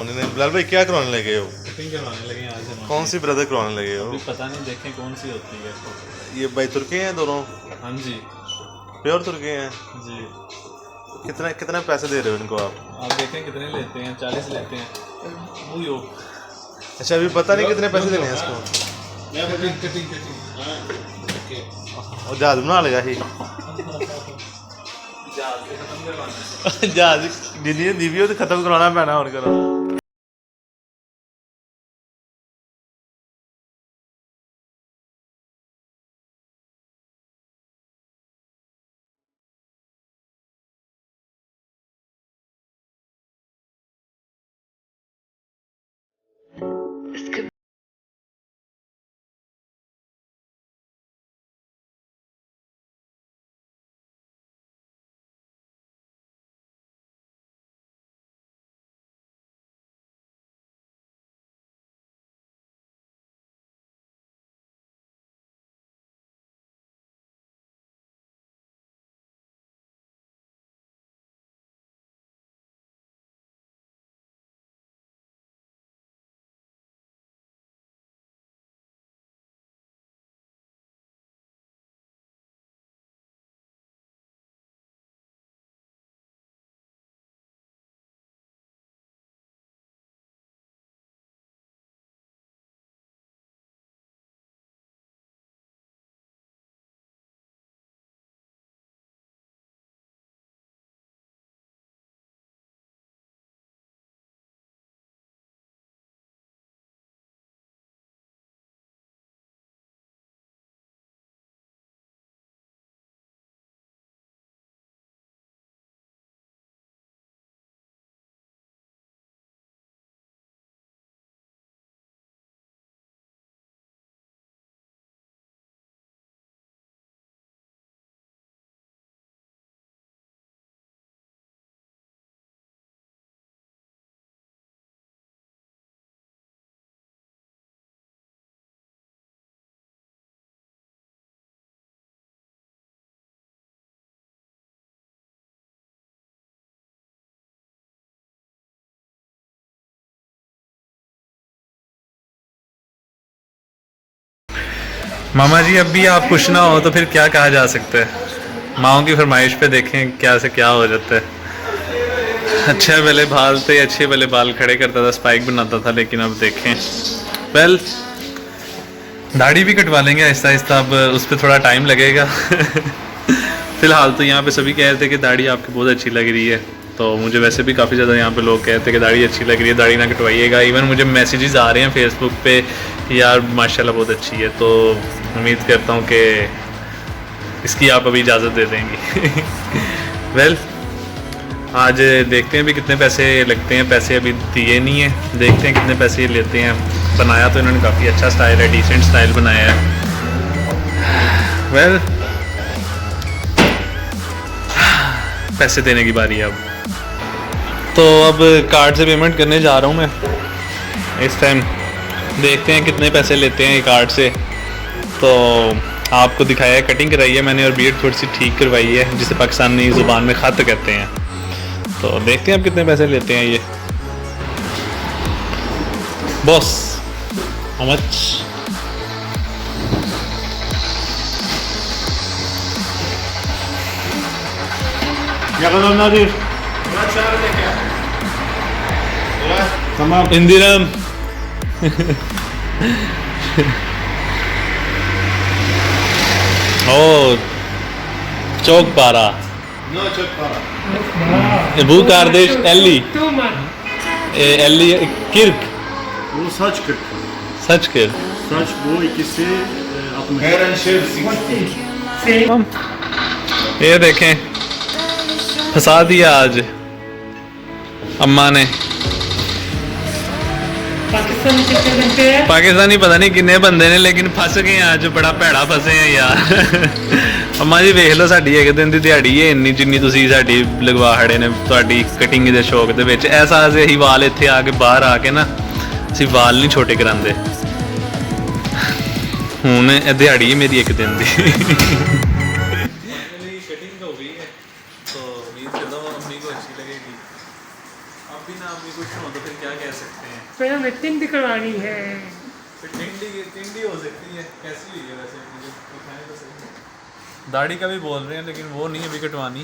बिलाल भाई क्या करवाने लगे हो? कटिंग करवाने लगे हैं आज हम। कौन सी ब्रदर करवाने लगे हो? अभी पता नहीं, देखें कौन सी होती है। ये भाई तुर्के हैं दोनों? हाँ जी। प्योर तुर्के हैं? जी। कितना कितना पैसे दे रहे हो इनको आप? आप देखें कितने लेते हैं। 40 लेते हैं। वही हो। अच्छा अभी पता नहीं कितने पैसे देने हैं इसको? Cutting cutting cutting. और जहाज बना लेगा ही जहाज जिन्नी दीवी तो खत्म करवाना पैना और करो। मामा जी अब भी आप खुश ना हो तो फिर क्या कहा जा सकता है। माओ की फरमाइश पे देखें क्या से क्या हो जाता है। अच्छे वाले बाल थे, अच्छे वाले बाल खड़े करता था, स्पाइक बनाता था, लेकिन अब देखें वेल दाढ़ी भी कटवा लेंगे आहिस्ता आहिस्ता। अब उस पर थोड़ा टाइम लगेगा फिलहाल तो यहाँ पे सभी कह रहे थे कि दाढ़ी आपकी बहुत अच्छी लग रही है। तो मुझे वैसे भी काफ़ी ज़्यादा यहाँ पे लोग कहते हैं कि दाढ़ी अच्छी लग रही है, दाढ़ी ना कटवाइएगा। इवन मुझे मैसेजेस आ रहे हैं फेसबुक पे यार माशाल्लाह बहुत अच्छी है। तो उम्मीद करता हूँ कि इसकी आप अभी इजाज़त दे देंगी वेल आज देखते हैं अभी कितने पैसे लगते हैं। पैसे अभी दिए नहीं हैं, देखते हैं कितने पैसे लेते हैं। बनाया तो इन्होंने काफ़ी अच्छा स्टाइल है, डिसेंट स्टाइल बनाया है। वेल पैसे देने की बारी है अब। तो अब कार्ड से पेमेंट करने जा रहा हूँ मैं इस टाइम। देखते हैं कितने पैसे लेते हैं कार्ड से। तो आपको दिखाया है, कटिंग कराई है मैंने और बीयर्ड थोड़ी सी ठीक करवाई है, जिसे पाकिस्तानी ज़ुबान में ख़त कहते हैं। तो देखते हैं अब कितने पैसे लेते हैं ये। Boss how much? तमाम इंदिरम और चौक पारा Bu kardeş 50. 50 40. Bu saç kırk. Saç kır. Saç bu ikisi 60. Her an şey Tamam. ये देखें फंसा दिया आज अम्मा ने। पाकिस्तानी पता नहीं किन्ने बंदे ने, लेकिन फस गए हैं आज, बड़ा भैड़ा फसे हैं यार अम्मा जी वेख लो साडी एक दिन की दिहाड़ी है इन्नी जिन्नी तुसीं साडी लगवा खड़े ने तुहाडी कटिंग के शौक दे विच। ऐसा असीं वाल इत्थे आके बाहर आके ना असीं वाल नहीं छोटे करांदे। हुण दिहाड़ी है मेरी एक दिन दी कटिंग हो गई है तो उम्मीद करता हूँ अम्मी को अच्छी लगेगी। अब भी ना अम्मी कुछ हो तो फिर क्या कह फिर हमें तिंद करवानी है। टिंडी हो सकती है, कैसी हुई है वैसे, मुझे दिखाएं तो सही। दाढ़ी का भी बोल रहे हैं लेकिन वो नहीं अभी कटवानी,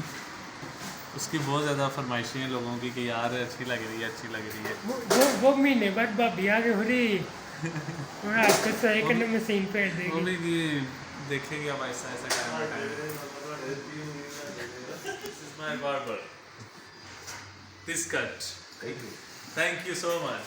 उसकी बहुत ज़्यादा फरमाइशें हैं लोगों की कि यार अच्छी लग रही है, अच्छी लग रही है। वो महीने बाद भाभी आगे हो रही और आपको सही करने मशीन फेर देगी। मम्मी की देखेंगे अब ऐसा ऐसा करना time. This is my barber, this cut, thank you so much.